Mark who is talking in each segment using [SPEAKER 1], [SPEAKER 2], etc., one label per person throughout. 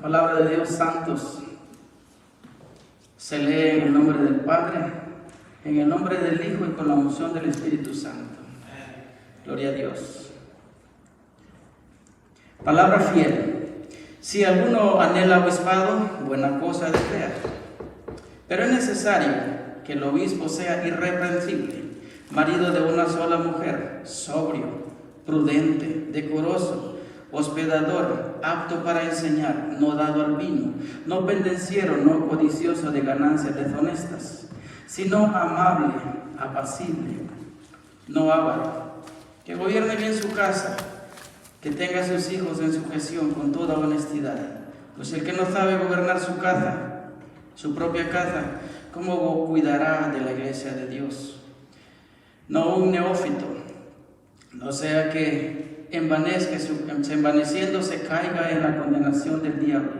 [SPEAKER 1] La palabra de Dios, santos, se lee en el nombre del Padre, en el nombre del Hijo y con la unción del Espíritu Santo. Gloria a Dios. Palabra fiel. Si alguno anhela obispado, buena cosa desea. Pero es necesario que el obispo sea irreprensible, marido de una sola mujer, sobrio, prudente, decoroso, hospedador, apto para enseñar, no dado al vino, no pendenciero, no codicioso de ganancias deshonestas, sino amable, apacible, no avaro, que gobierne bien su casa, que tenga a sus hijos en sujeción con toda honestidad. Pues el que no sabe gobernar su casa, su propia casa, ¿cómo cuidará de la iglesia de Dios? No un neófito, no sea que envaneciendo se caiga en la condenación del diablo.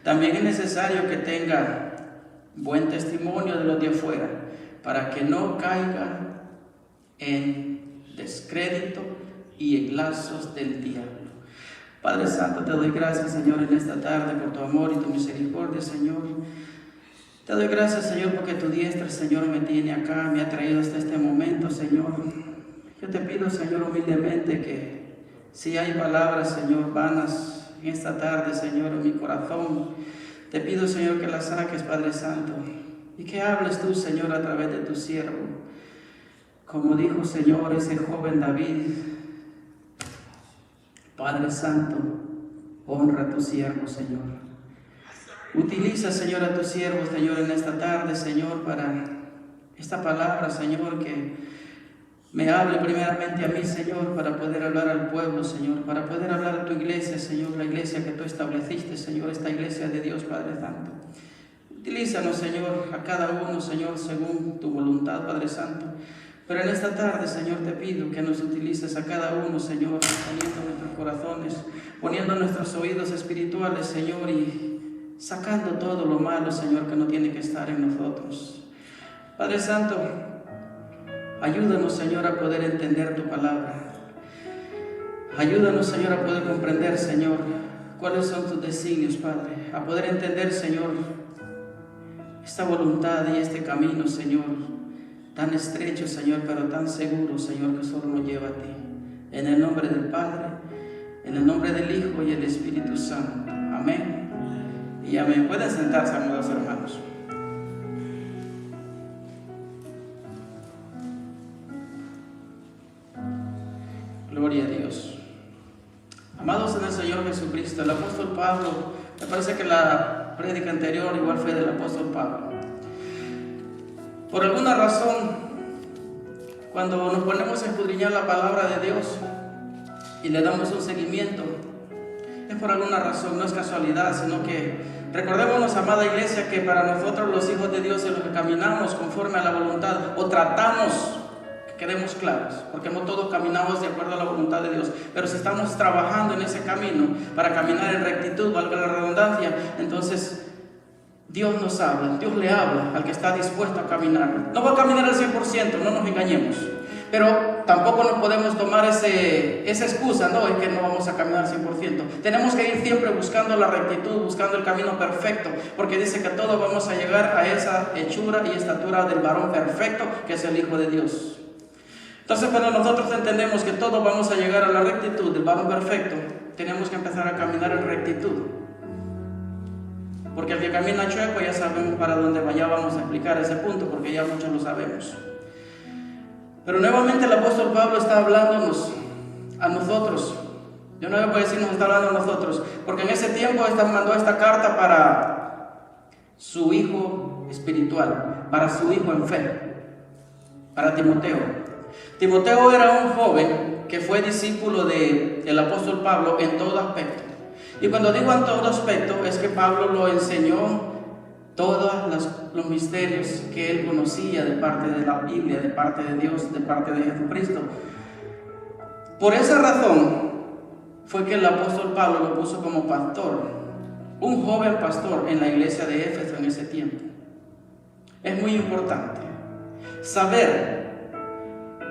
[SPEAKER 1] También es necesario que tenga buen testimonio de los de afuera, para que no caiga en descrédito y en lazos del diablo. Padre Santo, te doy gracias, Señor, en esta tarde por tu amor y tu misericordia, Señor. Te doy gracias, Señor, porque tu diestra, Señor, me tiene acá, me ha traído hasta este momento, Señor. Yo te pido, Señor, humildemente que si hay palabras, Señor, vanas en esta tarde, Señor, en mi corazón, te pido, Señor, que las saques, Padre Santo, y que hables tú, Señor, a través de tu siervo. Como dijo, Señor, ese joven David: Padre Santo, honra a tu siervo, Señor. Utiliza, Señor, a tu siervo, Señor, en esta tarde, Señor, para esta palabra, Señor, que me hable primeramente a mí, Señor, para poder hablar al pueblo, Señor, para poder hablar a tu iglesia, Señor, la iglesia que tú estableciste, Señor, esta iglesia de Dios, Padre Santo. Utilízanos, Señor, a cada uno, Señor, según tu voluntad, Padre Santo. Pero en esta tarde, Señor, te pido que nos utilices a cada uno, Señor, poniendo nuestros corazones, poniendo nuestros oídos espirituales, Señor, y sacando todo lo malo, Señor, que no tiene que estar en nosotros. Padre Santo, ayúdanos, Señor, a poder entender tu palabra. Ayúdanos, Señor, a poder comprender, Señor, cuáles son tus designios, Padre. A poder entender, Señor, esta voluntad y este camino, Señor, tan estrecho, Señor, pero tan seguro, Señor, que solo nos lleva a ti. En el nombre del Padre, en el nombre del Hijo y el Espíritu Santo. Amén. Y amén. Pueden sentarse, amados hermanos. Gloria a Dios. Amados en el Señor Jesucristo, el apóstol Pablo, me parece que la prédica anterior igual fue del apóstol Pablo. Por alguna razón, cuando nos ponemos a escudriñar la palabra de Dios y le damos un seguimiento, es por alguna razón, no es casualidad, sino que recordémonos, amada iglesia, que para nosotros los hijos de Dios en los que caminamos conforme a la voluntad, o tratamos, que quedemos claros, porque no todos caminamos de acuerdo a la voluntad de Dios, pero si estamos trabajando en ese camino para caminar en rectitud, valga la redundancia, entonces Dios nos habla, Dios le habla al que está dispuesto a caminar. No va a caminar al 100%, no nos engañemos, pero tampoco nos podemos tomar esa excusa, no, es que no vamos a caminar al 100%. Tenemos que ir siempre buscando la rectitud, buscando el camino perfecto, porque dice que todos vamos a llegar a esa hechura y estatura del varón perfecto, que es el Hijo de Dios. Entonces, cuando nosotros entendemos que todos vamos a llegar a la rectitud del varón perfecto, tenemos que empezar a caminar en rectitud. Porque el que camina chueco ya sabemos para dónde vaya, vamos a explicar ese punto, porque ya muchos lo sabemos. Pero nuevamente el apóstol Pablo está hablándonos a nosotros. Yo no voy a decir nos está hablando a nosotros, porque en ese tiempo mandó esta carta para su hijo espiritual, para su hijo en fe, para Timoteo. Timoteo era un joven que fue discípulo del apóstol Pablo en todo aspecto. Y cuando digo en todo aspecto, es que Pablo lo enseñó todos los misterios que él conocía de parte de la Biblia, de parte de Dios, de parte de Jesucristo. Por esa razón fue que el apóstol Pablo lo puso como pastor, un joven pastor en la iglesia de Éfeso en ese tiempo. Es muy importante saber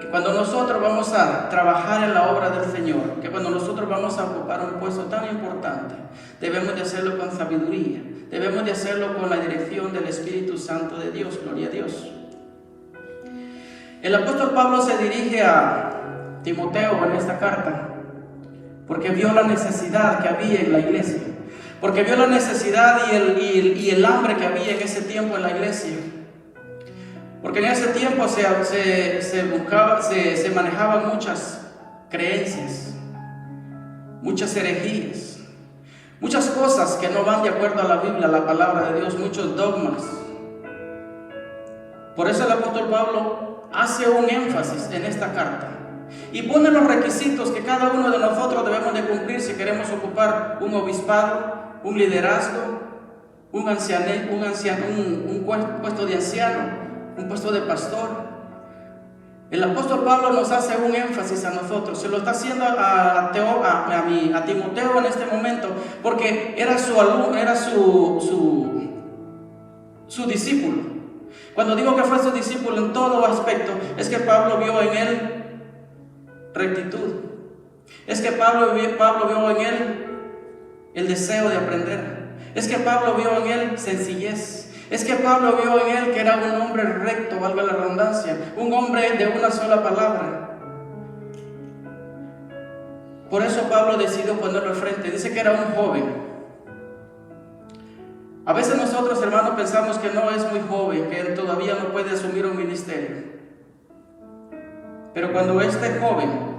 [SPEAKER 1] que cuando nosotros vamos a trabajar en la obra del Señor, que cuando nosotros vamos a ocupar un puesto tan importante, debemos de hacerlo con sabiduría, debemos de hacerlo con la dirección del Espíritu Santo de Dios. Gloria a Dios. El apóstol Pablo se dirige a Timoteo en esta carta porque vio la necesidad que había en la iglesia, porque vio la necesidad y el hambre que había en ese tiempo en la iglesia, porque en ese tiempo se manejaban muchas creencias, muchas herejías, muchas cosas que no van de acuerdo a la Biblia, a la palabra de Dios, muchos dogmas. Por eso el apóstol Pablo hace un énfasis en esta carta y pone los requisitos que cada uno de nosotros debemos de cumplir si queremos ocupar un obispado, un liderazgo, un puesto de anciano, un puesto de pastor. El apóstol Pablo nos hace un énfasis a nosotros, se lo está haciendo a Timoteo en este momento, porque era su alumno, era su discípulo. Cuando digo que fue su discípulo en todo aspecto, es que Pablo vio en él rectitud. Es que Pablo vio en él el deseo de aprender. Es que Pablo vio en él sencillez. Es que Pablo vio en él que era un hombre recto, valga la redundancia, un hombre de una sola palabra. Por eso Pablo decidió ponerlo al frente. Dice que era un joven. A veces nosotros, hermanos, pensamos que no es muy joven, que él todavía no puede asumir un ministerio. Pero cuando este joven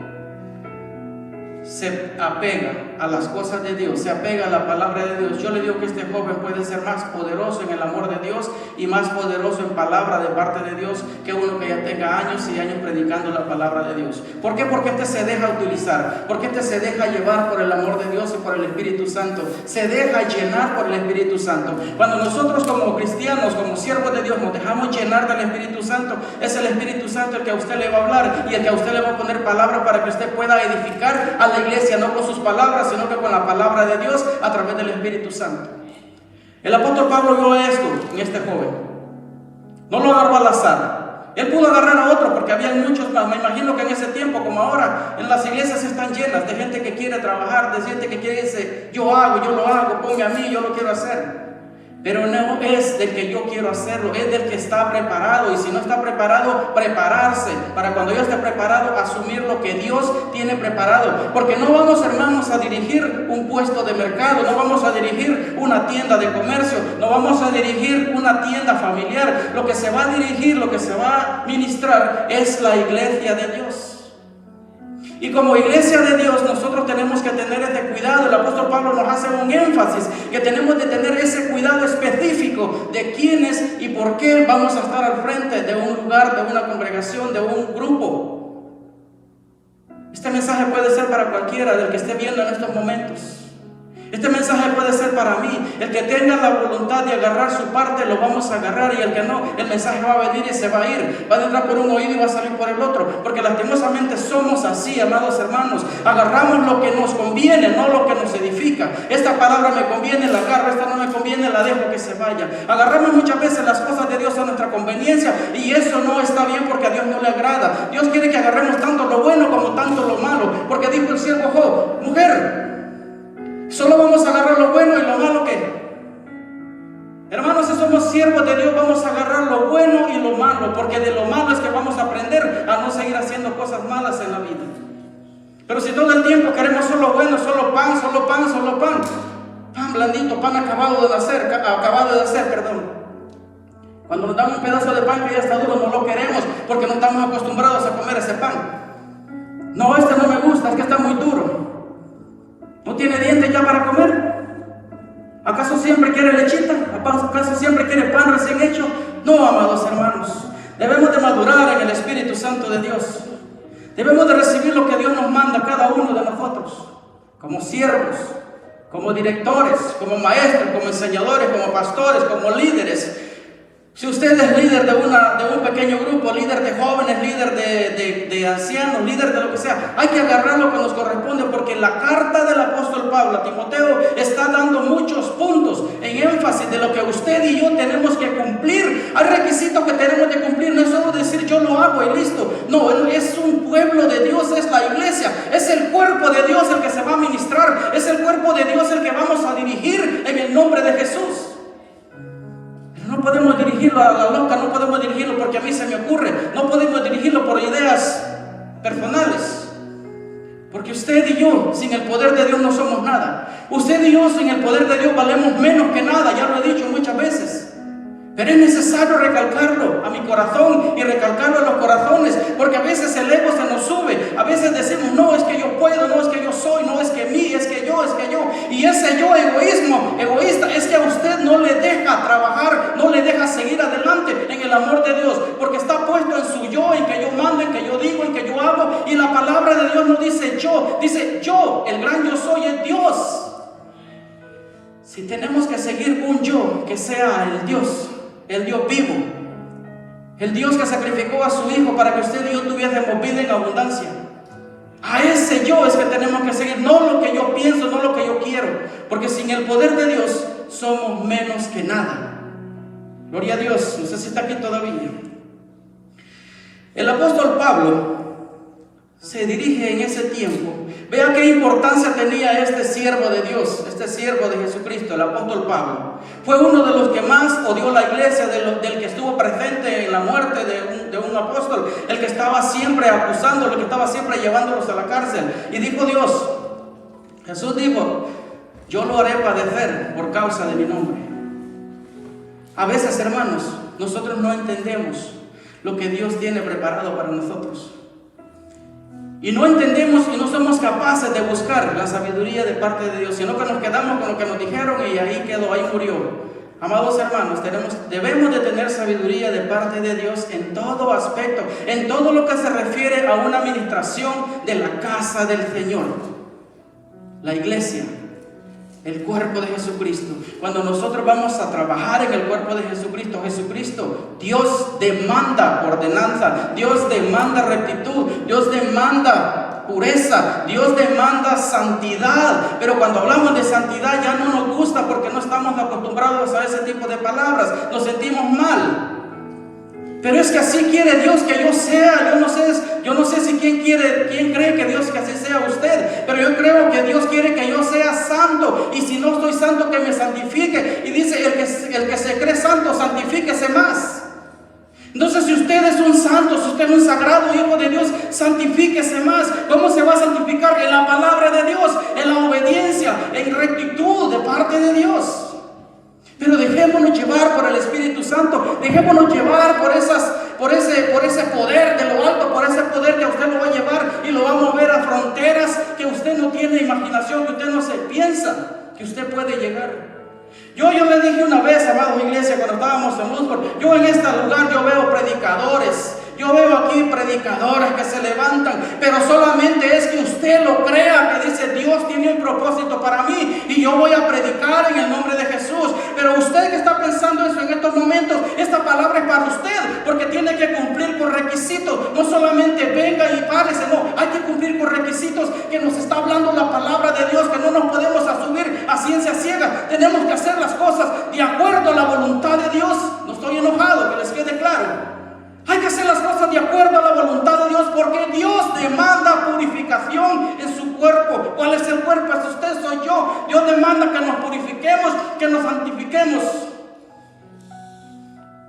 [SPEAKER 1] se apega a las cosas de Dios, se apega a la palabra de Dios, yo le digo que este joven puede ser más poderoso en el amor de Dios y más poderoso en palabra de parte de Dios que uno que ya tenga años y años predicando la palabra de Dios. ¿Por qué? Porque este se deja utilizar, porque este se deja llevar por el amor de Dios y por el Espíritu Santo, se deja llenar por el Espíritu Santo. Cuando nosotros como cristianos, como siervos de Dios, nos dejamos llenar del Espíritu Santo, es el Espíritu Santo el que a usted le va a hablar y el que a usted le va a poner palabra para que usted pueda edificar a la iglesia, no con sus palabras, sino que con la palabra de Dios a través del Espíritu Santo. El apóstol Pablo vio esto en este joven. No lo agarró al azar. Él pudo agarrar a otro porque había muchos más. Me imagino que en ese tiempo, como ahora, en las iglesias están llenas de gente que quiere trabajar, de gente que quiere decir, yo lo hago, ponme a mí, yo lo quiero hacer. Pero no es del que yo quiero hacerlo, es del que está preparado. Y si no está preparado, prepararse para cuando yo esté preparado, asumir lo que Dios tiene preparado. Porque no vamos, hermanos, a dirigir un puesto de mercado, no vamos a dirigir una tienda de comercio, no vamos a dirigir una tienda familiar. Lo que se va a dirigir, lo que se va a ministrar es la iglesia de Dios. Y como iglesia de Dios nosotros tenemos que tener este cuidado. El apóstol Pablo nos hace un énfasis que tenemos de tener ese cuidado específico de quiénes y por qué vamos a estar al frente de un lugar, de una congregación, de un grupo. Este mensaje puede ser para cualquiera del que esté viendo en estos momentos. Este mensaje puede ser para mí. El que tenga la voluntad de agarrar su parte, lo vamos a agarrar. Y el que no, el mensaje va a venir y se va a ir. Va a entrar por un oído y va a salir por el otro. Porque lastimosamente somos así, amados hermanos. Agarramos lo que nos conviene, no lo que nos edifica. Esta palabra me conviene, la agarro. Esta no me conviene, la dejo que se vaya. Agarramos muchas veces las cosas de Dios a nuestra conveniencia. Y eso no está bien porque a Dios no le agrada. Dios quiere que agarremos tanto lo bueno como tanto lo malo. Porque dijo el siervo Job, mujer, solo vamos a agarrar lo bueno y lo malo ¿qué? Hermanos, si somos siervos de Dios, vamos a agarrar lo bueno y lo malo, porque de lo malo es que vamos a aprender a no seguir haciendo cosas malas en la vida. Pero si todo el tiempo queremos solo bueno, solo pan, pan blandito, pan acabado de hacer, Cuando nos dan un pedazo de pan que ya está duro, no lo queremos, porque no estamos acostumbrados a comer ese pan. No, este no me gusta, es que está muy duro. ¿No tiene dientes ya para comer? ¿Acaso siempre quiere lechita? ¿Acaso siempre quiere pan recién hecho? No, amados hermanos. Debemos de madurar en el Espíritu Santo de Dios. Debemos de recibir lo que Dios nos manda a cada uno de nosotros. Como siervos, como directores, como maestros, como enseñadores, como pastores, como líderes. Si usted es líder de un pequeño grupo, líder de jóvenes, líder de ancianos, líder de lo que sea, hay que agarrarlo que nos corresponde, porque la carta del apóstol Pablo a Timoteo está dando muchos puntos en énfasis de lo que usted y yo tenemos que cumplir. Hay requisitos que tenemos que cumplir. No es solo decir yo yo lo hago y listo. No, es un pueblo de Dios, es la iglesia, es el cuerpo de Dios el que se va a ministrar, es el cuerpo de Dios el que vamos a dirigir en el nombre de Jesús. Pero no podemos dirigirlo a la loca, no podemos dirigirlo porque a mí se me ocurre, no podemos dirigirlo por ideas personales. Porque usted y yo, sin el poder de Dios no somos nada. Usted y yo, sin el poder de Dios, valemos menos que nada. Ya lo he dicho muchas veces. Pero es necesario recalcarlo a mi corazón y recalcarlo a los corazones. Porque a veces el ego se nos sube. A veces decimos, no, es que yo puedo, no, es que yo soy, no, es que mí, es que yo, es que yo. Y ese yo egoísta, es que a usted no le deja trabajar, no le deja seguir adelante en el amor de Dios. Porque está puesto en su yo, en que yo mando, en que yo digo, en que yo hago. Y la palabra de Dios no dice yo, dice yo, el gran yo soy es Dios. Si tenemos que seguir un yo que sea el Dios vivo, el Dios que sacrificó a su Hijo para que usted y yo tuviésemos vida en abundancia, a ese yo es que tenemos que seguir, no lo que yo pienso, no lo que yo quiero, porque sin el poder de Dios somos menos que nada. Gloria a Dios. No sé si está aquí todavía. El apóstol Pablo se dirige en ese tiempo. Vea qué importancia tenía este siervo de Dios, este siervo de Jesucristo, el apóstol Pablo. Fue uno de los que más odió la iglesia, del que estuvo presente en la muerte de un apóstol, el que estaba siempre acusando, el que estaba siempre llevándolos a la cárcel. Y dijo Dios, Jesús dijo, yo lo haré padecer por causa de mi nombre. A veces, hermanos, nosotros no entendemos lo que Dios tiene preparado para nosotros. Y no entendemos y no somos capaces de buscar la sabiduría de parte de Dios, sino que nos quedamos con lo que nos dijeron y ahí quedó, ahí murió. Amados hermanos, debemos de tener sabiduría de parte de Dios en todo aspecto, en todo lo que se refiere a una administración de la casa del Señor, la iglesia, el cuerpo de Jesucristo. Cuando nosotros vamos a trabajar en el cuerpo de Jesucristo, Dios demanda ordenanza, Dios demanda rectitud, Dios demanda pureza, Dios demanda santidad. Pero cuando hablamos de santidad ya no nos gusta porque no estamos acostumbrados a ese tipo de palabras, nos sentimos mal. Pero es que así quiere Dios que yo sea. Yo no sé si quién cree que Dios que así sea usted, pero yo creo que Dios quiere que yo sea santo, y si no estoy santo, que me santifique. Y dice, el que se cree santo, santifíquese más. Entonces, si usted es un santo, si usted es un sagrado hijo de Dios, santifíquese más. ¿Cómo se va a santificar? En la palabra de Dios, en la obediencia, en rectitud de parte de Dios. Pero dejémonos llevar por el Espíritu Santo, dejémonos llevar por ese poder de lo alto, por ese poder que a usted lo va a llevar y lo va a mover a fronteras que usted no tiene imaginación, que usted no se piensa que usted puede llegar. Yo le dije una vez, amado iglesia, cuando estábamos en Luzburg, yo en este lugar yo veo predicadores. Yo veo aquí predicadores que se levantan, pero solamente es que usted lo crea, que dice, Dios tiene un propósito para mí y yo voy a predicar en el nombre de Jesús. Pero usted que está pensando eso en estos momentos, esta palabra es para usted, porque tiene que cumplir con requisitos. No solamente venga y párese, no, hay que cumplir con requisitos que nos está hablando la palabra de Dios, que no nos podemos asumir a ciencia ciega. Tenemos que hacer las cosas de acuerdo a la voluntad de Dios. No estoy enojado, que les quede claro. Hay que hacer las cosas de acuerdo a la voluntad de Dios, porque Dios demanda purificación en su cuerpo. ¿Cuál es el cuerpo? Es usted, soy yo. Dios demanda que nos purifiquemos, que nos santifiquemos.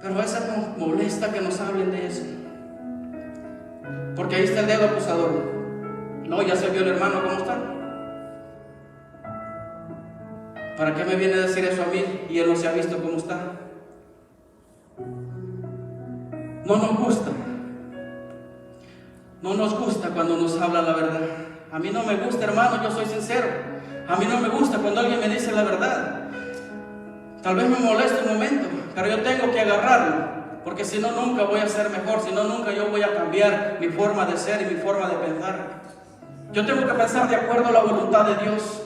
[SPEAKER 1] Pero a veces nos molesta que nos hablen de eso, porque ahí está el dedo acusador. No, ya se vio el hermano cómo está. ¿Para qué me viene a decir eso a mí y él no se ha visto cómo está? No nos gusta. No nos gusta cuando nos habla la verdad. A mí no me gusta, hermano, yo soy sincero. A mí no me gusta cuando alguien me dice la verdad. Tal vez me moleste un momento, pero yo tengo que agarrarlo, porque si no, nunca voy a ser mejor. Si no, nunca yo voy a cambiar mi forma de ser y mi forma de pensar. Yo tengo que pensar de acuerdo a la voluntad de Dios.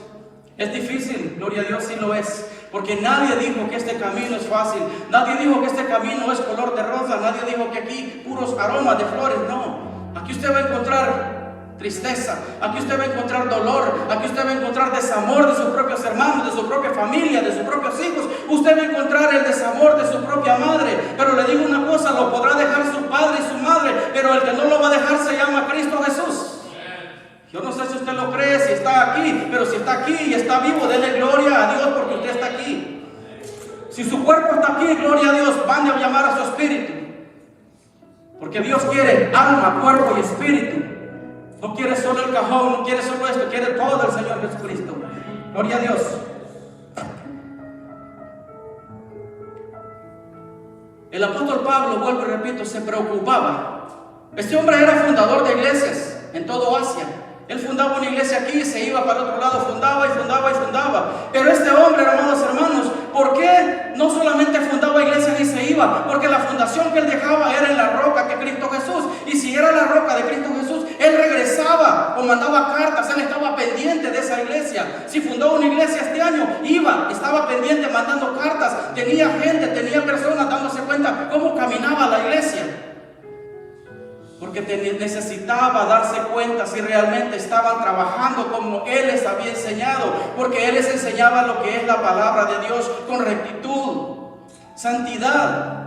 [SPEAKER 1] Es difícil, gloria a Dios, sí lo es, porque nadie dijo que este camino es fácil, nadie dijo que este camino es color de rosa, nadie dijo que aquí puros aromas de flores, no. Aquí usted va a encontrar tristeza, aquí usted va a encontrar dolor, aquí usted va a encontrar desamor de sus propios hermanos, de su propia familia, de sus propios hijos. Usted va a encontrar el desamor de su propia madre, pero le digo una cosa, lo podrá dejar su padre y su madre, Pero el que no lo va a dejar se llama Cristo Jesús. Yo no sé si usted lo cree, si está aquí, pero si está aquí y está vivo, dele gloria a Dios porque usted está aquí. Si su cuerpo está aquí, gloria a Dios, mande a llamar a su espíritu. Porque Dios quiere alma, cuerpo y espíritu. No quiere solo el cajón, no quiere solo esto, quiere todo el Señor Jesucristo. Gloria a Dios. El apóstol Pablo, vuelvo y repito, se preocupaba. Este hombre era fundador de iglesias en todo Asia. Él fundaba una iglesia aquí y se iba para otro lado, fundaba y fundaba y fundaba. Pero este hombre, hermanos, ¿por qué no solamente fundaba iglesias y se iba? Porque la fundación que él dejaba era en la roca que Cristo Jesús. Y si era la roca de Cristo Jesús, él regresaba o mandaba cartas, él estaba pendiente de esa iglesia. Si fundó una iglesia este año, iba, estaba pendiente mandando cartas. Tenía gente, tenía personas dándose cuenta cómo caminaba la iglesia. Porque necesitaba darse cuenta si realmente estaban trabajando como Él les había enseñado. Porque Él les enseñaba lo que es la palabra de Dios con rectitud, santidad.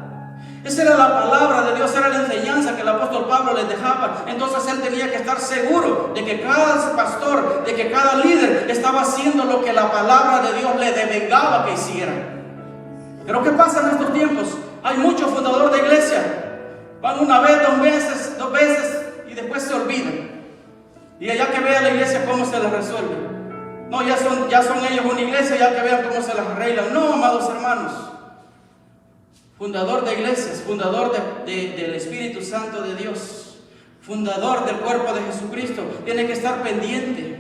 [SPEAKER 1] Esa era la palabra de Dios, era la enseñanza que el apóstol Pablo les dejaba. Entonces él tenía que estar seguro de que cada pastor, de que cada líder estaba haciendo lo que la palabra de Dios le devengaba que hiciera. Pero ¿qué pasa en estos tiempos? Hay muchos fundadores de iglesia. Van una vez, dos veces y después se olvidan. Y allá que vea la iglesia cómo se les resuelve. No, ya son ellos una iglesia, ya que vean cómo se las arreglan. No, amados hermanos. Fundador de iglesias, fundador del Espíritu Santo de Dios, fundador del cuerpo de Jesucristo, tiene que estar pendiente.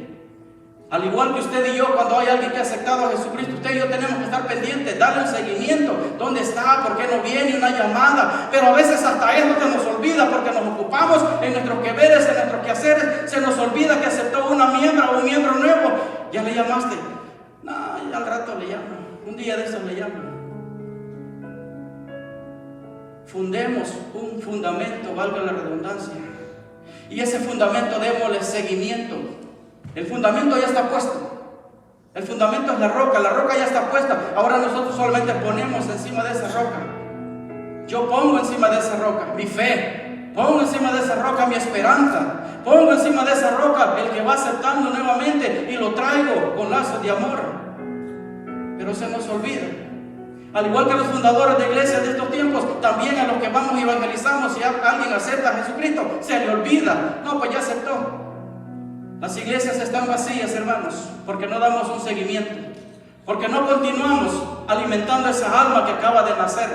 [SPEAKER 1] Al igual que usted y yo, cuando hay alguien que ha aceptado a Jesucristo, usted y yo tenemos que estar pendientes, darle un seguimiento. ¿Dónde está? ¿Por qué no viene? Una llamada. Pero a veces hasta eso se nos olvida porque nos ocupamos en nuestros queveres, en nuestros quehaceres. Se nos olvida que aceptó una miembro o un miembro nuevo. ¿Ya le llamaste? No, ya al rato le llamo. Un día de esos le llamo. Fundemos un fundamento, valga la redundancia. Y ese fundamento démosle seguimiento. El fundamento ya está puesto. El fundamento es la roca ya está puesta. Ahora nosotros solamente ponemos encima de esa roca. Yo pongo encima de esa roca mi fe. Pongo encima de esa roca mi esperanza. Pongo encima de esa roca el que va aceptando nuevamente y lo traigo con lazos de amor. Pero se nos olvida. Al igual que los fundadores de iglesias de estos tiempos, también a los que vamos y evangelizamos, si alguien acepta a Jesucristo, se le olvida. No, pues ya aceptó. Las iglesias están vacías, hermanos, porque no damos un seguimiento, porque no continuamos alimentando esa alma que acaba de nacer.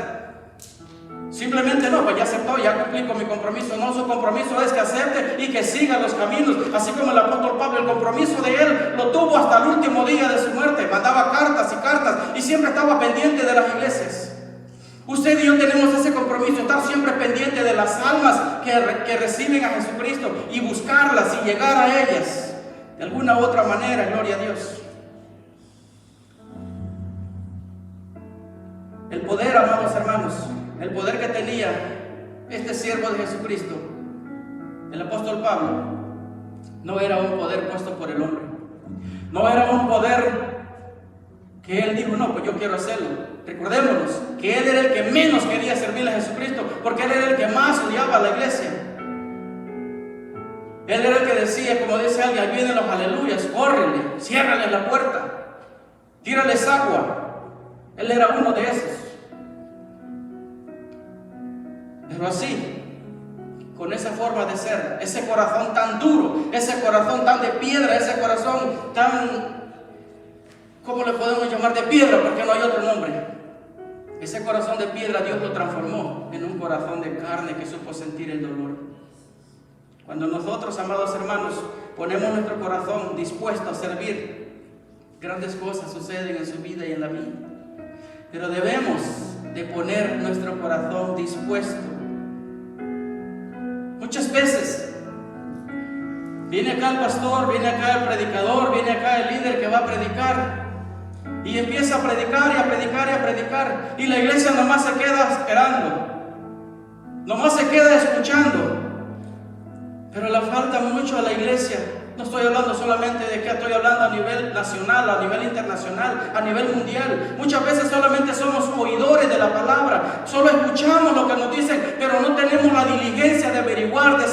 [SPEAKER 1] Simplemente no, pues ya aceptó, ya cumplí con mi compromiso. No, su compromiso es que acepte y que siga los caminos, así como el apóstol Pablo, el compromiso de él lo tuvo hasta el último día de su muerte. Mandaba cartas y cartas y siempre estaba pendiente de las iglesias. Usted y yo tenemos ese compromiso, estar siempre pendiente de las almas que reciben a Jesucristo y buscarlas y llegar a ellas de alguna u otra manera, gloria a Dios. El poder, amados hermanos, el poder que tenía este siervo de Jesucristo, el apóstol Pablo, no era un poder puesto por el hombre. No era un poder que él dijo, no, pues yo quiero hacerlo. Recordémonos que él era el que menos quería servirle a Jesucristo, porque él era el que más odiaba a la iglesia. Él era el que decía, como dice alguien, ahí vienen los aleluyas, córrele, ciérrale la puerta, tírales agua. Él era uno de esos. Pero así, con esa forma de ser, ese corazón tan duro, ese corazón tan de piedra, ese corazón tan, ¿cómo le podemos llamar? De piedra, porque no hay otro nombre. Ese corazón de piedra Dios lo transformó en un corazón de carne que supo sentir el dolor. Cuando nosotros, amados hermanos, ponemos nuestro corazón dispuesto a servir, grandes cosas suceden en su vida y en la mía. Pero debemos de poner nuestro corazón dispuesto. Muchas veces viene acá el pastor, viene acá el predicador, viene acá el líder que va a predicar y empieza a predicar y a predicar y a predicar, y la iglesia nomás se queda esperando, nomás se queda escuchando. Pero le falta mucho a la iglesia. No estoy hablando solamente de que estoy hablando a nivel nacional, a nivel internacional, a nivel mundial. Muchas veces solamente somos oidores de la palabra, solo escuchamos lo que nos dicen, pero no tenemos la diligencia de averiguar, de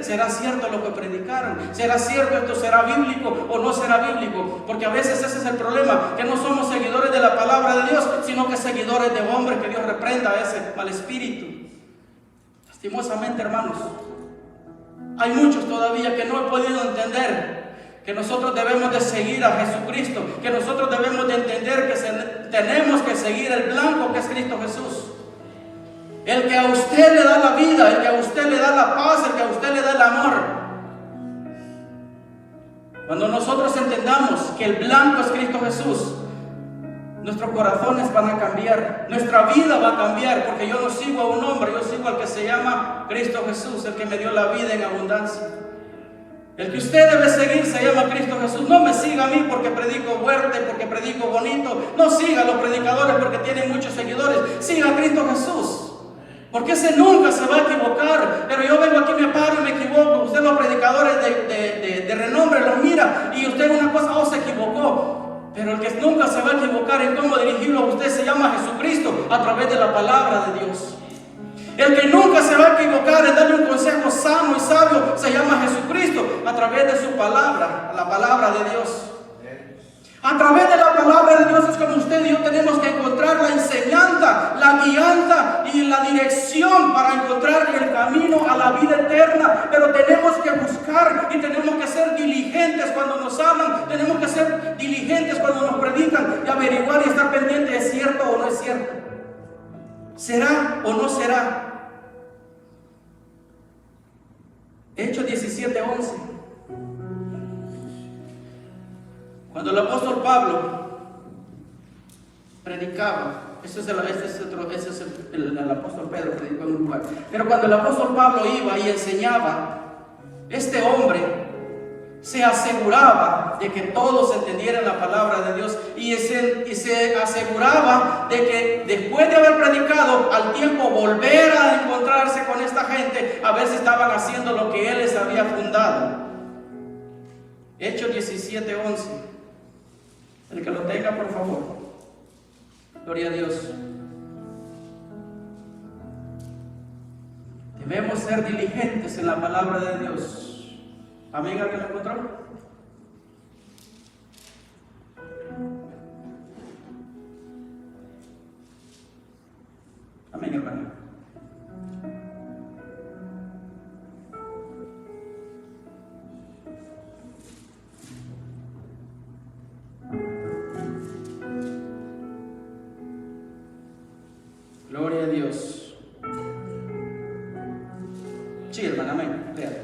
[SPEAKER 1] ¿será cierto lo que predicaron? ¿Será cierto esto? ¿Será bíblico o no será bíblico? Porque a veces ese es el problema, que no somos seguidores de la palabra de Dios, sino que seguidores de hombres, que Dios reprenda a ese mal espíritu. Lastimosamente, hermanos, hay muchos todavía que no han podido entender que nosotros debemos de seguir a Jesucristo, que nosotros debemos de entender que tenemos que seguir el blanco que es Cristo Jesús. El que a usted le da la vida, el que a usted le da la paz, el que a usted le da el amor. Cuando nosotros entendamos que el blanco es Cristo Jesús, nuestros corazones van a cambiar, nuestra vida va a cambiar, porque yo no sigo a un hombre, yo sigo al que se llama Cristo Jesús, el que me dio la vida en abundancia. El que usted debe seguir se llama Cristo Jesús. No me siga a mí porque predico fuerte, porque predico bonito. No siga a los predicadores porque tienen muchos seguidores. Siga a Cristo Jesús. Porque ese nunca se va a equivocar. Pero yo vengo aquí, me paro y me equivoco. Usted los predicadores de renombre los mira y usted una cosa, se equivocó. Pero el que nunca se va a equivocar en cómo dirigirlo a usted se llama Jesucristo a través de la palabra de Dios. El que nunca se va a equivocar en darle un consejo sano y sabio se llama Jesucristo a través de su palabra, la palabra de Dios. A través de la palabra de Dios es como usted y yo tenemos que encontrar la enseñanza, la guianza y la dirección para encontrar el camino a la vida eterna. Pero tenemos que buscar y tenemos que ser diligentes cuando nos hablan, tenemos que ser diligentes cuando nos predican y averiguar y estar pendientes de si es cierto o no es cierto. ¿Será o no será? Hechos 17:11. Cuando el apóstol Pablo predicaba, ese es el apóstol Pedro predicó en un lugar, pero cuando el apóstol Pablo iba y enseñaba, este hombre se aseguraba de que todos entendieran la palabra de Dios y se aseguraba de que después de haber predicado, al tiempo volver a encontrarse con esta gente a ver si estaban haciendo lo que él les había fundado. Hechos 17:11. El que lo tenga, por favor. Gloria a Dios. Debemos ser diligentes en la palabra de Dios. Amén, ¿alguien lo encontró? Amén, hermano. Gloria a Dios. Sí, hermano, amén. Lea.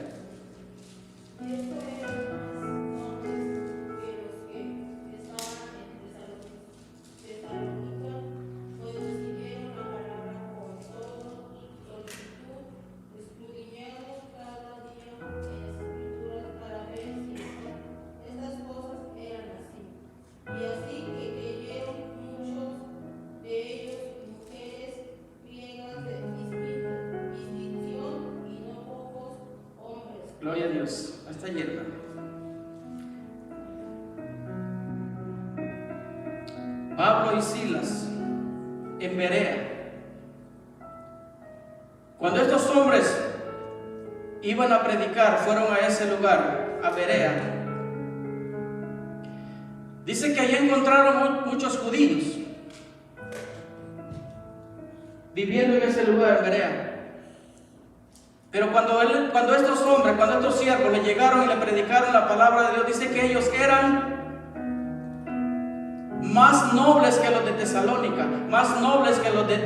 [SPEAKER 1] Gloria a Dios. Hasta ayer, Pablo y Silas en Berea. Cuando estos hombres iban a predicar, fueron a ese lugar, a Berea. Dice que allí encontraron muchos judíos viviendo en ese lugar, en Berea. Pero cuando estos hombres, cuando estos siervos le llegaron y le predicaron la palabra de Dios, dice que ellos eran más nobles que los de Tesalónica, más nobles que los de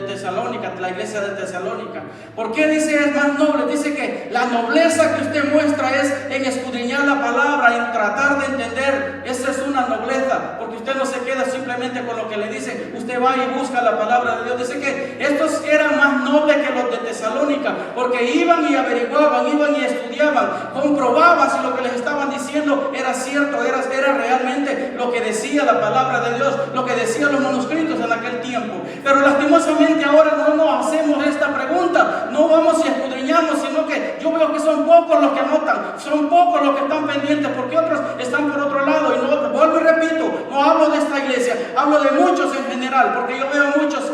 [SPEAKER 1] Tesalónica, la iglesia de Tesalónica. ¿Por qué dice es más noble? Dice que la nobleza que usted muestra es en escudriñar la palabra, en tratar de entender. Esa es una nobleza, porque usted no se queda simplemente con lo que le dice, usted va y busca la palabra de Dios. Dice que estos eran más nobles que los de Tesalónica, porque iban y averiguaban, iban y estudiaban, comprobaban si lo que les estaban diciendo era cierto, era realmente lo que decía la palabra de Dios, lo que decían los manuscritos en aquel tiempo. Pero lastimosamente ahora no nos hacemos esta pregunta, no vamos y escudriñamos, sino que yo veo que son pocos los que anotan, son pocos los que están pendientes, porque otros están por otro lado. Y no, vuelvo y repito, no hablo de esta iglesia, hablo de muchos en general, porque yo veo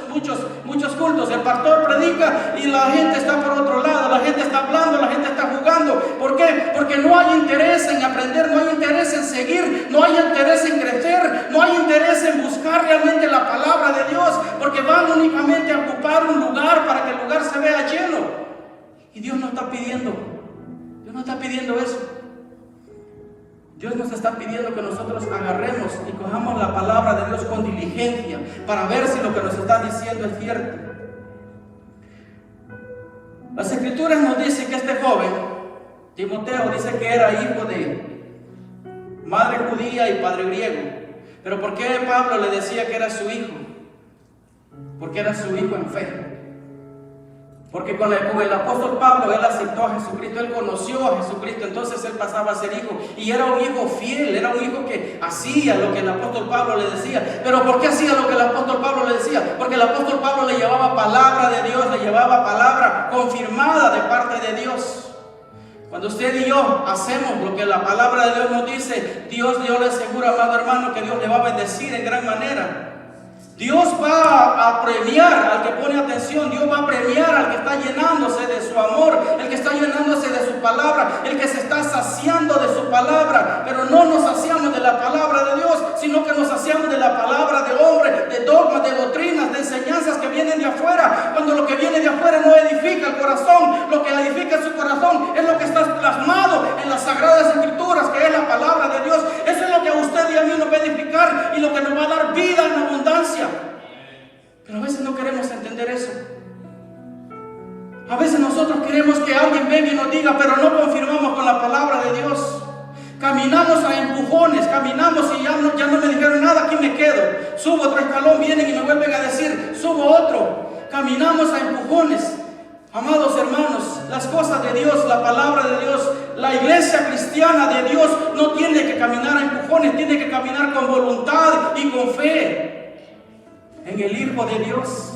[SPEAKER 1] muchos cultos, el pastor predica y la gente está por otro lado, la gente está hablando, la gente está jugando, hay interés en aprender, no hay interés en seguir, no hay interés en crecer, no hay interés en buscar realmente la palabra de Dios, porque van únicamente a ocupar un lugar para que el lugar se vea lleno. Y Dios no está pidiendo eso. Dios nos está pidiendo que nosotros agarremos y cojamos la palabra de Dios con diligencia para ver si lo que nos está diciendo es cierto. Las Escrituras nos dicen que este joven, Timoteo, dice que era hijo de madre judía y padre griego. Pero ¿por qué Pablo le decía que era su hijo? Porque era su hijo en fe. Porque con el apóstol Pablo, él aceptó a Jesucristo, él conoció a Jesucristo, entonces él pasaba a ser hijo. Y era un hijo fiel, era un hijo que hacía lo que el apóstol Pablo le decía. ¿Pero por qué hacía lo que el apóstol Pablo le decía? Porque el apóstol Pablo le llevaba palabra de Dios, le llevaba palabra confirmada de parte de Dios. Cuando usted y yo hacemos lo que la palabra de Dios nos dice, Dios le asegura, amado hermano, que Dios le va a bendecir en gran manera. Dios va a premiar al que pone atención, Dios va a premiar al que está llenándose de su amor, el que está llenándose de su palabra, el que se está saciando de su palabra. Pero no nos saciamos de la palabra de Dios, sino que nos saciamos de la palabra de hombre, de dogmas, de doctrinas, de enseñanzas que vienen de afuera. Cuando lo que viene de afuera no edifica el corazón, lo que edifica su corazón es lo que está plasmado en las Sagradas Escrituras, que es la palabra de Dios. Eso es lo que a usted y a mí nos va a edificar y lo que nos va a dar vida en abundancia. Pero a veces no queremos entender eso. A veces nosotros queremos que alguien venga y nos diga, pero no confirmamos con la palabra de Dios. Caminamos a empujones, caminamos y ya no me dijeron nada, aquí me quedo. Subo otro escalón, vienen y me vuelven a decir, subo otro. Caminamos a empujones. Amados hermanos, las cosas de Dios, la palabra de Dios, la iglesia cristiana de Dios no tiene que caminar a empujones, tiene que caminar con voluntad y con fe en el Hijo de Dios.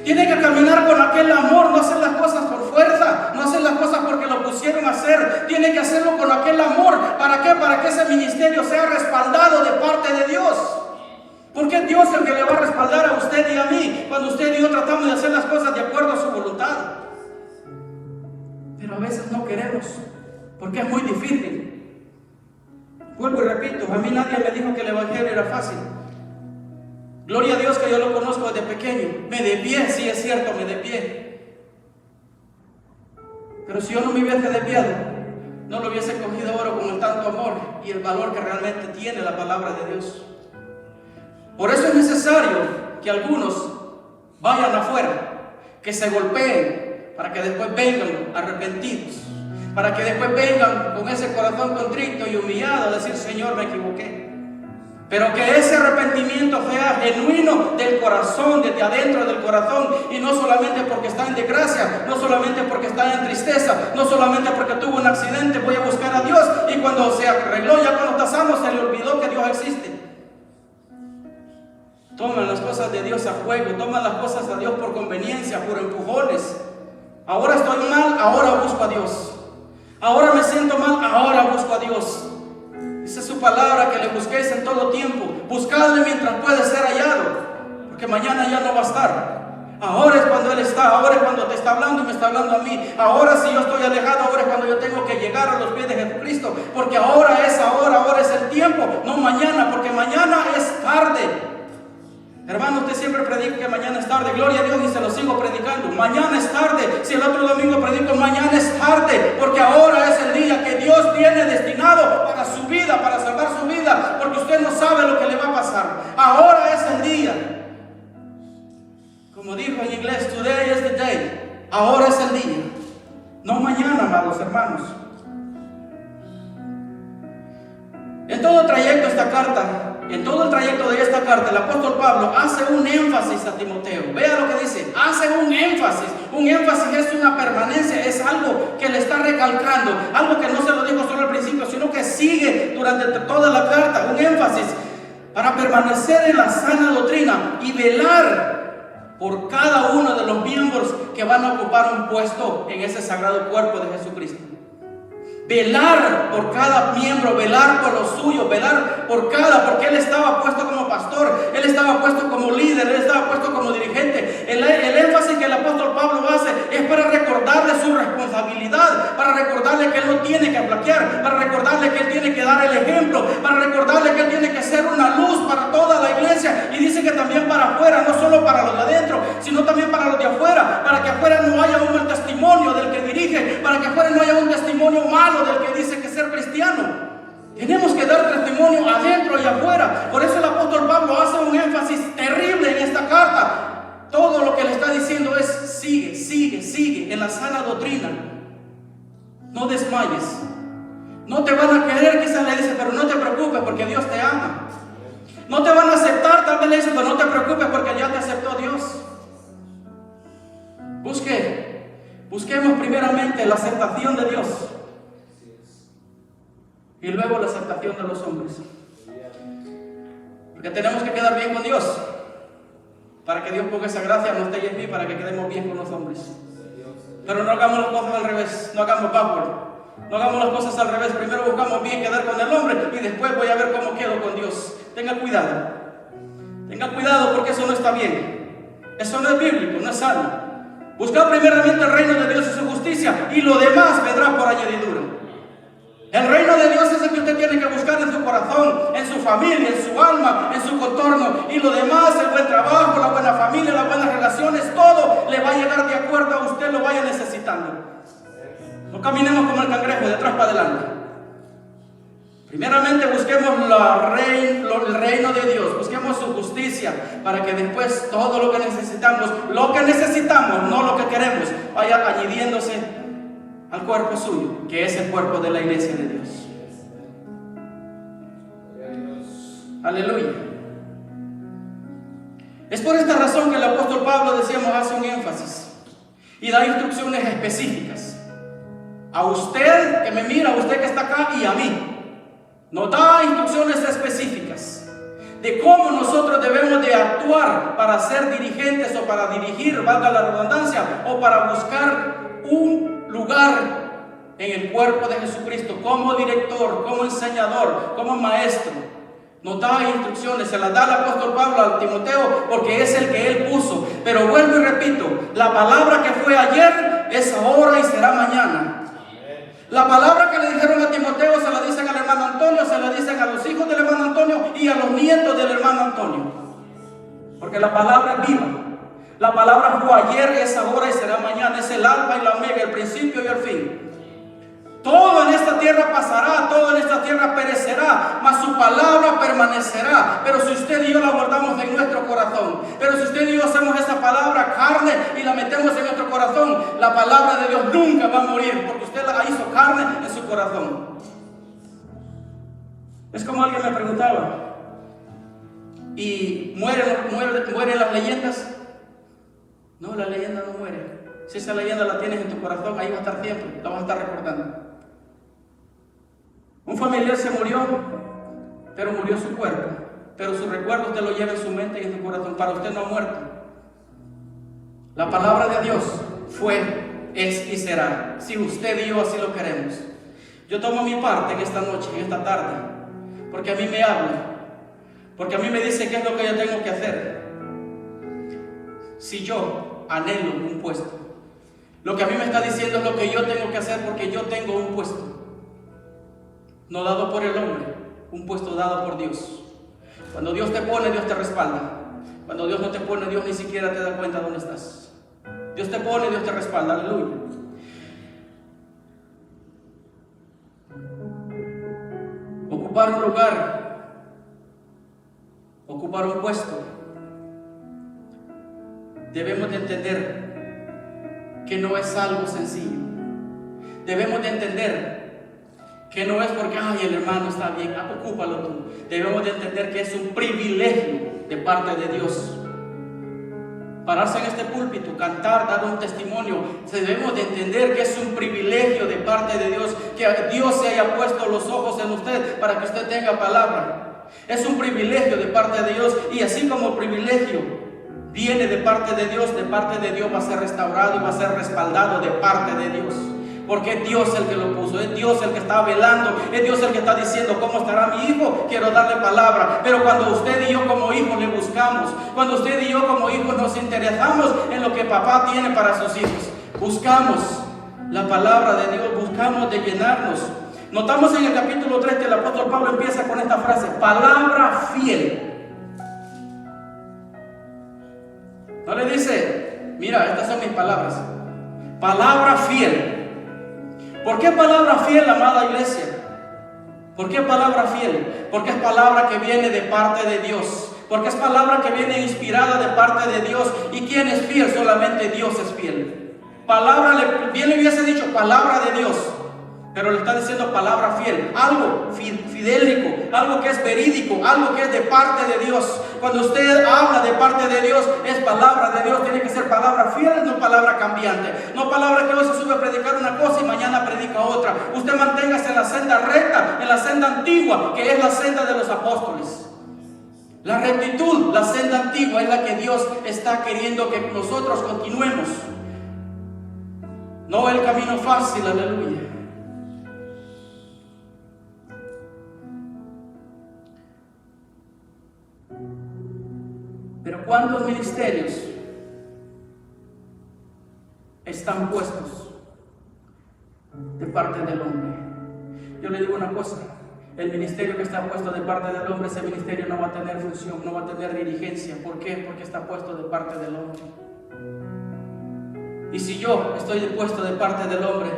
[SPEAKER 1] Tiene que caminar con aquel amor, no hacer las cosas por fuerza, no hacer las cosas porque lo pusieron a hacer. Tiene que hacerlo con aquel amor. ¿Para qué? Para que ese ministerio sea respaldado de parte de Dios. Porque es Dios el que le va a respaldar a usted y a mí cuando usted y yo tratamos de hacer las cosas de acuerdo a su voluntad. Pero a veces no queremos, porque es muy difícil. Vuelvo y repito, a mí nadie me dijo que el evangelio era fácil. Gloria a Dios que yo lo conozco desde pequeño. Me desvié, sí es cierto, me desvié. Pero si yo no me hubiese desviado, no lo hubiese cogido ahora con el tanto amor y el valor que realmente tiene la palabra de Dios. Por eso es necesario que algunos vayan afuera, que se golpeen, para que después vengan arrepentidos, para que después vengan con ese corazón contrito y humillado a decir, Señor, me equivoqué. Pero que ese arrepentimiento sea genuino del corazón, desde adentro del corazón, y no solamente porque está en desgracia, no solamente porque está en tristeza, no solamente porque tuvo un accidente, voy a buscar a Dios, y cuando se arregló, ya cuando está sano, se le olvidó que Dios existe. Toman las cosas de Dios a juego, toman las cosas a Dios por conveniencia, por empujones. Ahora estoy mal, ahora busco a Dios. Ahora me siento mal, ahora busco a Dios. Dice su palabra que le busquéis en todo tiempo. Buscadle mientras puede ser hallado, porque mañana ya no va a estar. Ahora es cuando Él está, ahora es cuando te está hablando y me está hablando a mí. Ahora si yo estoy alejado, ahora es cuando yo tengo que llegar a los pies de Jesucristo, porque ahora es el tiempo, no mañana, porque mañana es tarde. Hermano, usted siempre predica que mañana es tarde. Gloria a Dios, y se lo sigo predicando. Mañana es tarde. Si el otro domingo predico, mañana es tarde. Porque ahora es el día que Dios tiene destinado para su vida, para salvar su vida. Porque usted no sabe lo que le va a pasar. Ahora es el día. Como dijo en inglés, today is the day. Ahora es el día. No mañana, amados hermanos. En todo trayecto de esta carta, el apóstol Pablo hace un énfasis a Timoteo. Vea lo que dice, hace un énfasis. Un énfasis es una permanencia, es algo que le está recalcando, algo que no se lo dijo solo al principio, sino que sigue durante toda la carta. Un énfasis para permanecer en la sana doctrina y velar por cada uno de los miembros que van a ocupar un puesto en ese sagrado cuerpo de Jesucristo. Velar por cada miembro, velar por los suyos, velar por porque él estaba puesto como pastor, él estaba puesto como líder, él estaba puesto como dirigente. El énfasis que el apóstol Pablo hace es para recordarle su responsabilidad responsabilidad, para recordarle que Él no tiene que flaquear, para recordarle que Él tiene que dar el ejemplo, para recordarle que Él tiene que ser una luz para toda la iglesia. Y dice que también para afuera, no solo para los de adentro, sino también para los de afuera, para que afuera no haya un mal testimonio del que dirige, para que afuera no haya un testimonio malo del que dice que ser cristiano. Tenemos que dar testimonio adentro y afuera. Por eso el apóstol Pablo hace un énfasis terrible en esta carta. Todo lo que le está diciendo es sigue, sigue, sigue en la sana doctrina. No desmayes. No te van a querer, quizás le dice, pero no te preocupes porque Dios te ama. No te van a aceptar, tal vez le dice, pero no te preocupes porque ya te aceptó Dios. Busquemos primeramente la aceptación de Dios. Y luego la aceptación de los hombres. Porque tenemos que quedar bien con Dios. Para que Dios ponga esa gracia a usted y en mí, para que quedemos bien con los hombres. Pero no hagamos las cosas al revés. No hagamos backward. No hagamos las cosas al revés. Primero buscamos bien quedar con el hombre y después voy a ver cómo quedo con Dios. Tenga cuidado. Tenga cuidado porque eso no está bien. Eso no es bíblico, no es sano. Buscar primeramente el reino de Dios y su justicia, y lo demás vendrá por añadidura. El reino de Dios es el que usted tiene que buscar en su corazón, en su familia, en su alma, en su contorno. Y lo demás, el buen trabajo, la buena familia, las buenas relaciones, todo le va a llegar de acuerdo a usted lo vaya necesitando. No caminemos como el cangrejo, de atrás para adelante. Primeramente busquemos el reino de Dios, busquemos su justicia, para que después todo lo que necesitamos, no lo que queremos, vaya añadiéndose al cuerpo suyo, que es el cuerpo de la iglesia de Dios. Aleluya. Es por esta razón que el apóstol Pablo, decíamos, hace un énfasis y da instrucciones específicas a usted que me mira, a usted que está acá y a mí. Nos da instrucciones específicas de cómo nosotros debemos de actuar para ser dirigentes o para dirigir, valga la redundancia, o para buscar un lugar en el cuerpo de Jesucristo, como director, como enseñador, como maestro. Nos da instrucciones, se las da el apóstol Pablo a Timoteo porque es el que él puso. Pero vuelvo y repito, la palabra que fue ayer es ahora y será mañana. La palabra que le dijeron a Timoteo se la dicen al hermano Antonio, se la dicen a los hijos del hermano Antonio y a los nietos del hermano Antonio. Porque la palabra es viva. La palabra fue ayer, es ahora y será mañana. Es el alfa y la omega, el principio y el fin. Todo en esta tierra pasará, todo en esta tierra perecerá, mas su palabra permanecerá. Pero si usted y yo la guardamos en nuestro corazón, pero si usted y yo hacemos esa palabra carne y la metemos en nuestro corazón, la palabra de Dios nunca va a morir, porque usted la hizo carne en su corazón. Es como alguien me preguntaba, ¿y mueren las leyendas? No, la leyenda no muere. Si esa leyenda la tienes en tu corazón, ahí va a estar siempre, la vas a estar recordando. Un familiar se murió, pero murió su cuerpo, pero su recuerdo usted lo lleva en su mente y en su corazón. Para usted no ha muerto. La palabra de Dios fue, es y será, si usted y yo así lo queremos. Yo tomo mi parte en esta noche, en esta tarde, porque a mí me habla, porque a mí me dice qué es lo que yo tengo que hacer. Si yo anhelo un puesto, lo que a mí me está diciendo es lo que yo tengo que hacer, porque yo tengo un puesto. No dado por el hombre, un puesto dado por Dios. Cuando Dios te pone, Dios te respalda. Cuando Dios no te pone, Dios ni siquiera te da cuenta dónde estás. Dios te pone, Dios te respalda. Aleluya. Ocupar un lugar, ocupar un puesto. Debemos de entender que no es algo sencillo. Debemos de entender que no es porque, ay, el hermano está bien, ocúpalo tú. Debemos de entender que es un privilegio de parte de Dios. Pararse en este púlpito, cantar, dar un testimonio, debemos de entender que es un privilegio de parte de Dios, que Dios se haya puesto los ojos en usted para que usted tenga palabra. Es un privilegio de parte de Dios, y así como privilegio viene de parte de Dios va a ser restaurado y va a ser respaldado de parte de Dios. Porque es Dios el que lo puso, es Dios el que está velando, es Dios el que está diciendo cómo estará mi hijo, quiero darle palabra. Pero cuando usted y yo como hijos le buscamos, cuando usted y yo como hijos nos interesamos en lo que papá tiene para sus hijos, buscamos la palabra de Dios, buscamos de llenarnos. Notamos en el capítulo 3 que el apóstol Pablo empieza con esta frase: palabra fiel. No le dice, mira, estas son mis palabras. Palabra fiel. ¿Por qué palabra fiel, amada iglesia? ¿Por qué palabra fiel? Porque es palabra que viene de parte de Dios. Porque es palabra que viene inspirada de parte de Dios. ¿Y quién es fiel? Solamente Dios es fiel. Palabra, bien le hubiese dicho palabra de Dios, pero le está diciendo palabra fiel. Algo fidélico, algo que es verídico, algo que es de parte de Dios. Cuando usted habla de parte de Dios, es palabra de Dios. Tiene que ser palabra fiel, no palabra cambiante. No palabra que hoy se sube a predicar una cosa y mañana predica otra. Usted manténgase en la senda recta, en la senda antigua, que es la senda de los apóstoles. La rectitud, la senda antigua, es la que Dios está queriendo que nosotros continuemos. No el camino fácil, aleluya. Pero ¿cuántos ministerios están puestos de parte del hombre? Yo le digo una cosa: el ministerio que está puesto de parte del hombre, ese ministerio no va a tener función, no va a tener dirigencia. ¿Por qué? Porque está puesto de parte del hombre. Y si yo estoy puesto de parte del hombre,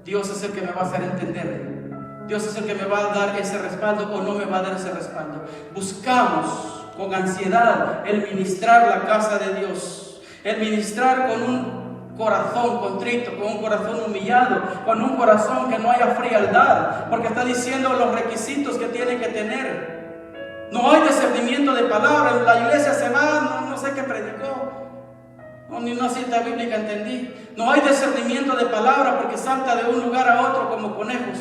[SPEAKER 1] Dios es el que me va a hacer entender. Dios es el que me va a dar ese respaldo o no me va a dar ese respaldo. Buscamos con ansiedad el ministrar la casa de Dios, el ministrar con un corazón contrito, con un corazón humillado, con un corazón que no haya frialdad, porque está diciendo los requisitos que tiene que tener. No hay discernimiento de palabra. La iglesia se va, no sé qué predicó, ni una cita bíblica entendí. No hay discernimiento de palabra porque salta de un lugar a otro como conejos.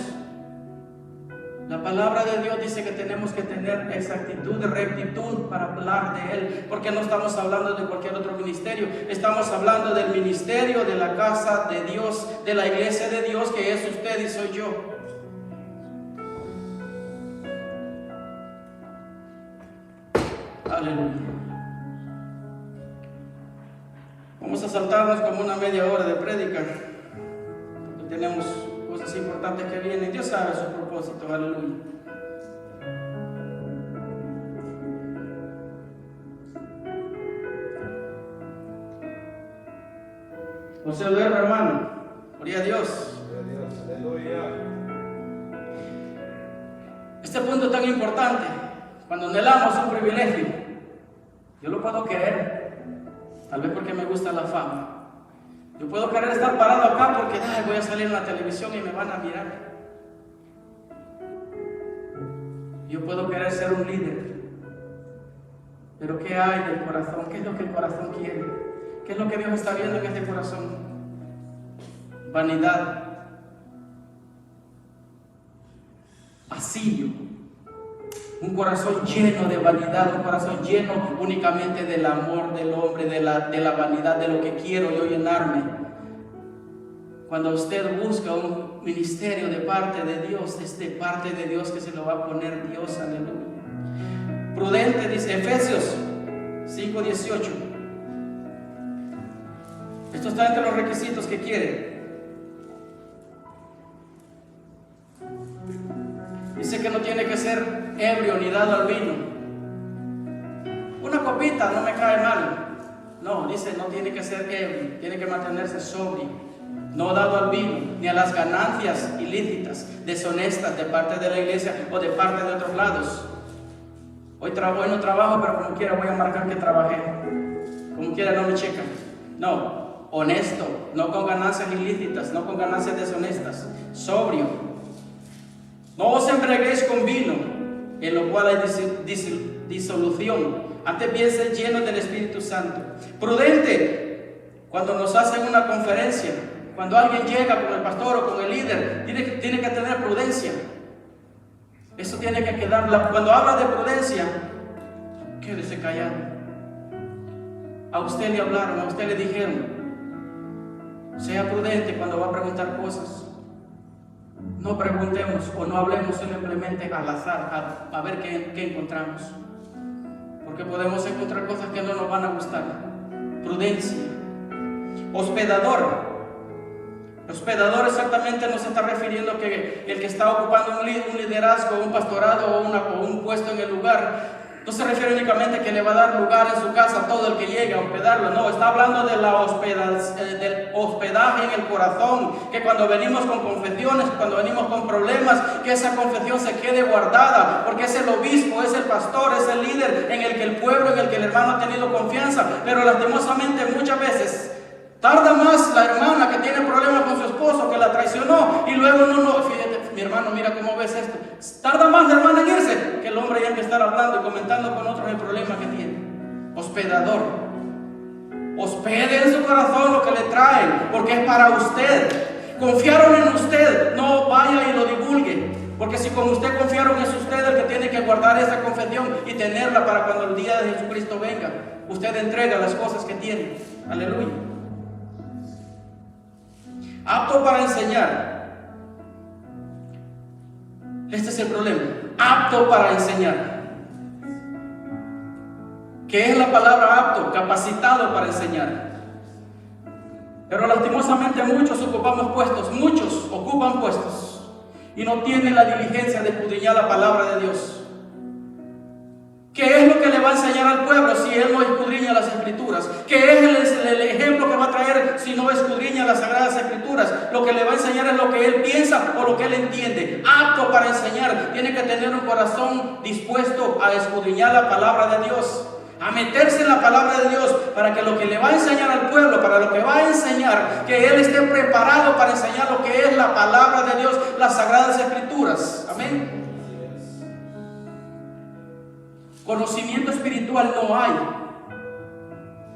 [SPEAKER 1] La palabra de Dios dice que tenemos que tener exactitud, rectitud para hablar de Él, porque no estamos hablando de cualquier otro ministerio, estamos hablando del ministerio de la casa de Dios, de la iglesia de Dios, que es usted y soy yo. Aleluya. Vamos a saltarnos como una media hora de prédica, porque tenemos cosas importantes que vienen. Dios sabe su propósito, aleluya. José duerme, hermano. Gloria a Dios. Aleluya. Este punto tan importante, cuando anhelamos un privilegio, yo lo puedo querer, tal vez porque me gusta la fama. Yo puedo querer estar parado acá porque voy a salir en la televisión y me van a mirar. Yo puedo querer ser un líder. Pero ¿qué hay del corazón? ¿Qué es lo que el corazón quiere? ¿Qué es lo que Dios está viendo en este corazón? Vanidad. Vacío. Un corazón lleno de vanidad, un corazón lleno únicamente del amor del hombre, de la vanidad, de lo que quiero yo llenarme. Cuando usted busca un ministerio de parte de Dios, es de parte de Dios que se lo va a poner Dios, aleluya. Prudente, dice Efesios 5:18. Esto está entre los requisitos que quiere. Dice que no tiene que ser ebrio ni dado al vino. Una copita no me cae mal. No, dice no tiene que ser ebrio, tiene que mantenerse sobrio, no dado al vino, ni a las ganancias ilícitas, deshonestas de parte de la iglesia o de parte de otros lados. Hoy no trabajo, pero como quiera voy a marcar que trabajé. Como quiera no me checan. No, honesto, no con ganancias ilícitas, no con ganancias deshonestas, sobrio. No os embriaguéis con vino, en lo cual hay disolución. Antes bien sed llenos del Espíritu Santo. Prudente, cuando nos hacen una conferencia, cuando alguien llega con el pastor o con el líder, tiene que tener prudencia. Eso tiene que quedar. Cuando habla de prudencia, quédese callado. A usted le hablaron, a usted le dijeron. Sea prudente cuando va a preguntar cosas. No preguntemos o no hablemos simplemente al azar, a ver qué encontramos. Porque podemos encontrar cosas que no nos van a gustar. Prudencia. Hospedador. Hospedador exactamente no se está refiriendo que el que está ocupando un liderazgo, un pastorado o un puesto en el lugar, no se refiere únicamente que le va a dar lugar en su casa a todo el que llegue a hospedarlo. No, está hablando de del hospedaje en el corazón, que cuando venimos con confesiones, cuando venimos con problemas, que esa confesión se quede guardada, porque es el obispo, es el pastor, es el líder en el que el pueblo, en el que el hermano ha tenido confianza. Pero lastimosamente muchas veces tarda más la hermana que tiene problemas con su esposo, que la traicionó, y luego fíjate, mi hermano, mira cómo ves esto. Tarda más la hermana en irse que el hombre ya que estar hablando y comentando con otros el problema que tiene. Hospedador. Hospede en su corazón lo que le traen, porque es para usted. Confiaron en usted, no vaya y lo divulgue, porque si con usted confiaron, es usted el que tiene que guardar esa confesión y tenerla para cuando el día de Jesucristo venga. Usted entrega las cosas que tiene. Aleluya. Apto para enseñar. Este es el problema. Apto para enseñar. ¿Qué es la palabra apto? Capacitado para enseñar. Pero lastimosamente muchos ocupan puestos y no tienen la diligencia de escudriñar la palabra de Dios. ¿Qué es lo que le va a enseñar al pueblo si él no escudriña las Escrituras? ¿Qué es el ejemplo que va a traer si no escudriña las Sagradas Escrituras? Lo que le va a enseñar es lo que él piensa o lo que él entiende. Apto para enseñar. Tiene que tener un corazón dispuesto a escudriñar la palabra de Dios, a meterse en la palabra de Dios, para que lo que le va a enseñar al pueblo, para lo que va a enseñar, que él esté preparado para enseñar lo que es la palabra de Dios, las Sagradas Escrituras. Amén. Conocimiento espiritual no hay,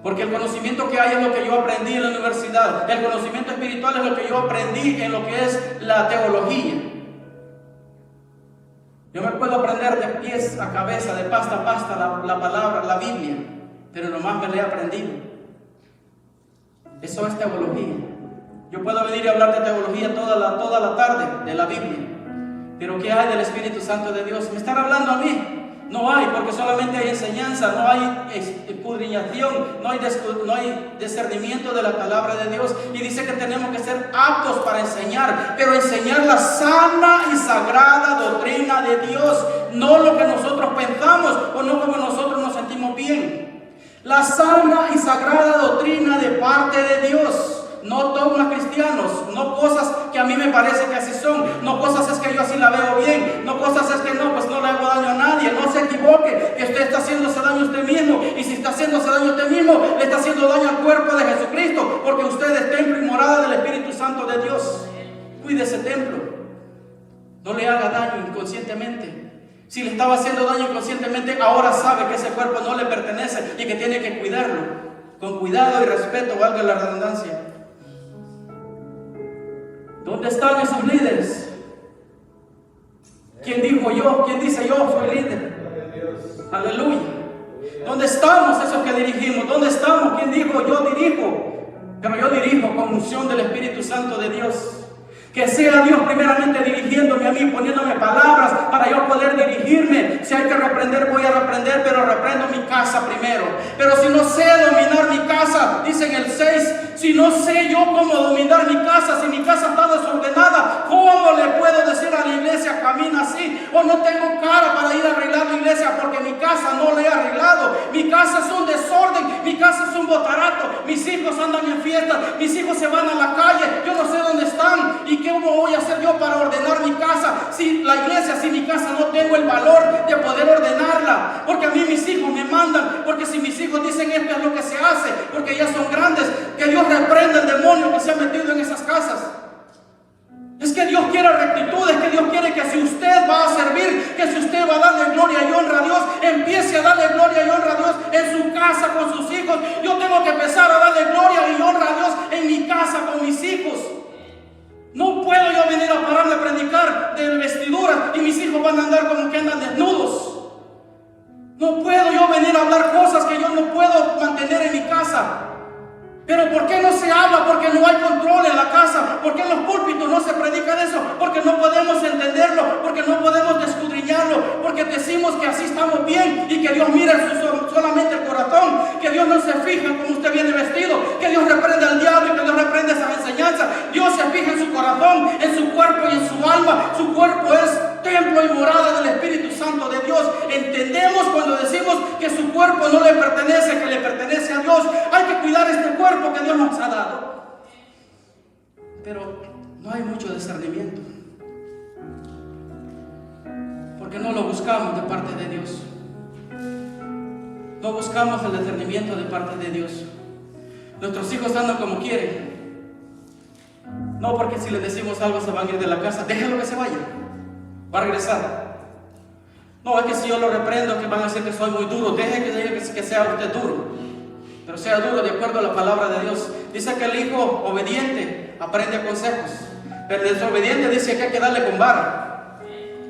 [SPEAKER 1] porque el conocimiento que hay es lo que yo aprendí en la universidad. El conocimiento espiritual es lo que yo aprendí en lo que es la teología. Yo me puedo aprender de pies a cabeza, de pasta a pasta la palabra, la Biblia, pero nomás me la he aprendido. Eso es teología. Yo puedo venir y hablar de teología toda la tarde de la Biblia, pero ¿qué hay del Espíritu Santo de Dios? ¿Me están hablando a mí? No hay, porque solamente hay enseñanza, no hay escudriñación, no hay discernimiento de la palabra de Dios. Y dice que tenemos que ser aptos para enseñar, pero enseñar la sana y sagrada doctrina de Dios, no lo que nosotros pensamos o no como nosotros nos sentimos bien. La sana y sagrada doctrina de parte de Dios. No dogmas cristianos, no cosas que a mí me parece que así son, no cosas es que yo así la veo bien, no cosas es que no, pues no le hago daño a nadie. No se equivoque, que usted está haciéndose daño a usted mismo, y si está haciéndose daño a usted mismo, le está haciendo daño al cuerpo de Jesucristo, porque usted es templo y morada del Espíritu Santo de Dios. Cuide ese templo, no le haga daño inconscientemente. Si le estaba haciendo daño inconscientemente, ahora sabe que ese cuerpo no le pertenece y que tiene que cuidarlo, con cuidado y respeto, valga la redundancia. ¿Dónde están esos líderes? ¿Quién dijo yo? ¿Quién dice yo soy líder? Aleluya. ¿Dónde estamos esos que dirigimos? ¿Dónde estamos? ¿Quién dijo yo dirijo? Pero yo dirijo con unción del Espíritu Santo de Dios. Que sea Dios primeramente dirigiéndome a mí, poniéndome palabras para yo poder dirigirme. Si hay que reprender, voy a reprender, pero reprendo mi casa primero. Pero si no sé dominar mi casa, dice en el 6, si no sé yo cómo dominar mi casa, si mi casa está desordenada, ¿cómo le puedo decir a la iglesia camina así? O no tengo cara para ir a arreglar la iglesia porque mi casa no la he arreglado. Mi casa es un desorden, mi casa es un botarato, mis hijos andan en fiestas, mis hijos se van a la calle, yo no sé dónde están. ¿Y cómo voy a hacer yo para ordenar mi casa? Si la iglesia, si mi casa no tengo el valor de poder ordenarla, porque a mí mis hijos me mandan, porque si mis hijos dicen esto es lo que se hace, porque ya son grandes, que Dios reprenda el demonio que se ha metido en esas casas. Es que Dios quiere rectitud, es que Dios quiere que si usted va a servir, que si usted va a darle gloria y honra a Dios, empiece a darle gloria y honra a Dios en su casa con sus hijos. Yo tengo que empezar a darle gloria y honra a Dios en mi casa con mis hijos. No puedo yo venir a pararme a predicar de vestiduras y mis hijos van a andar como que andan desnudos. No puedo yo venir a hablar cosas que yo no puedo mantener en mi casa. Pero ¿por qué no se habla? Porque no hay control en la casa. ¿Por qué en los púlpitos no se predica de eso? Porque no podemos entenderlo, porque no podemos escudriñarlo, porque decimos que así estamos bien y que Dios mira solamente el corazón, que Dios no se fija en cómo usted viene vestido, que Dios reprende al diablo y que Dios reprende esas enseñanzas. Dios se fija en su corazón, en su cuerpo y en su alma. Su cuerpo es templo y morada del Espíritu Santo de Dios. Entendemos cuando decimos que su cuerpo no le pertenece, que le pertenece a Dios. Hay que cuidar este cuerpo que Dios nos ha dado. Pero no hay mucho discernimiento, porque no lo buscamos de parte de Dios. No buscamos el discernimiento de parte de Dios. Nuestros hijos andan como quieren. No porque si les decimos algo se van a ir de la casa. Déjalo que se vaya, va a regresar. No, es que si yo lo reprendo que van a decir que soy muy duro. Deje que sea usted duro, pero sea duro de acuerdo a la palabra de Dios. Dice que el hijo obediente aprende consejos, pero el desobediente dice que hay que darle con vara.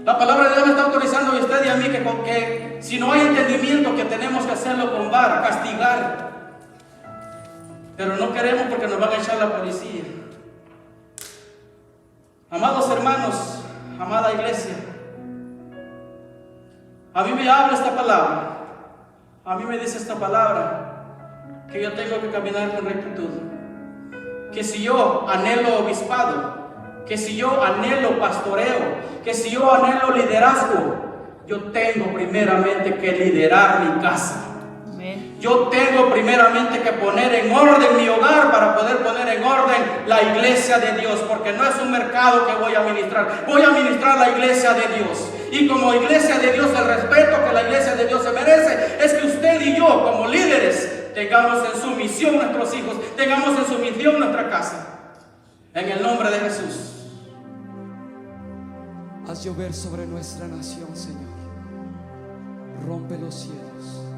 [SPEAKER 1] La palabra de Dios me está autorizando a usted y a mí que si no hay entendimiento, que tenemos que hacerlo con vara, castigar. Pero no queremos porque nos van a echar la policía. Amados hermanos, amada iglesia, a mí me habla esta palabra. A mí me dice esta palabra que yo tengo que caminar con rectitud. Que si yo anhelo obispado, que si yo anhelo pastoreo, que si yo anhelo liderazgo, yo tengo primeramente que liderar mi casa. Amén. Yo tengo primeramente que poner en orden mi hogar para poder poner en orden la iglesia de Dios, porque no es un mercado que voy a ministrar la iglesia de Dios. Y como iglesia de Dios, el respeto que la iglesia de Dios se merece es que usted y yo como líderes tengamos en sumisión nuestros hijos, tengamos en sumisión nuestra casa. En el nombre de Jesús.
[SPEAKER 2] Haz llover sobre nuestra nación, Señor. Rompe los cielos.